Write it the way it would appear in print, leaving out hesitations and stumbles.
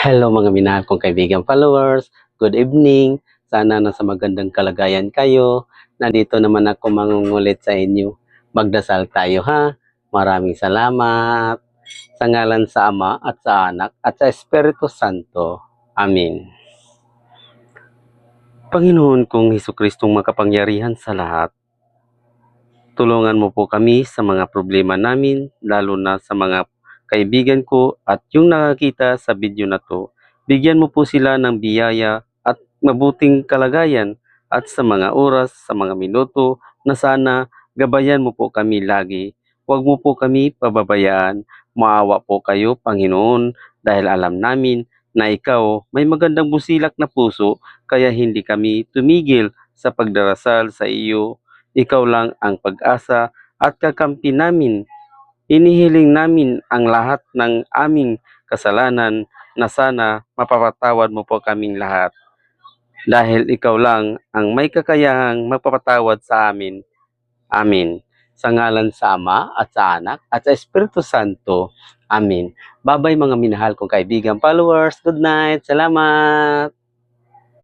Hello mga minahal kong kaibigan followers. Good evening. Sana nasa magandang kalagayan kayo. Nandito naman ako mangungulit sa inyo. Magdasal tayo ha. Maraming salamat. Sa ngalan sa Ama at sa Anak at sa Espiritu Santo. Amen. Panginoon kong Hesukristong makapangyarihan sa lahat, tulungan mo po kami sa mga problema namin, lalo na sa mga kaibigan ko at yung nakakita sa video na to. Bigyan mo po sila ng biyaya at mabuting kalagayan at sa mga oras, sa mga minuto na sana gabayan mo po kami lagi. Huwag mo po kami pababayaan. Maawa po kayo, Panginoon, dahil alam namin na ikaw may magandang busilak na puso, kaya hindi kami tumigil sa pagdarasal sa iyo. Ikaw lang ang pag-asa at kakampi namin. Inihiling namin ang lahat ng aming kasalanan na sana mapapatawad mo po kaming lahat. Dahil ikaw lang ang may kakayahang magpapatawad sa amin. Amin. Sa ngalan sa Ama at sa Anak at sa Espiritu Santo. Amin. Babay mga minahal kong kaibigan followers. Good night. Salamat.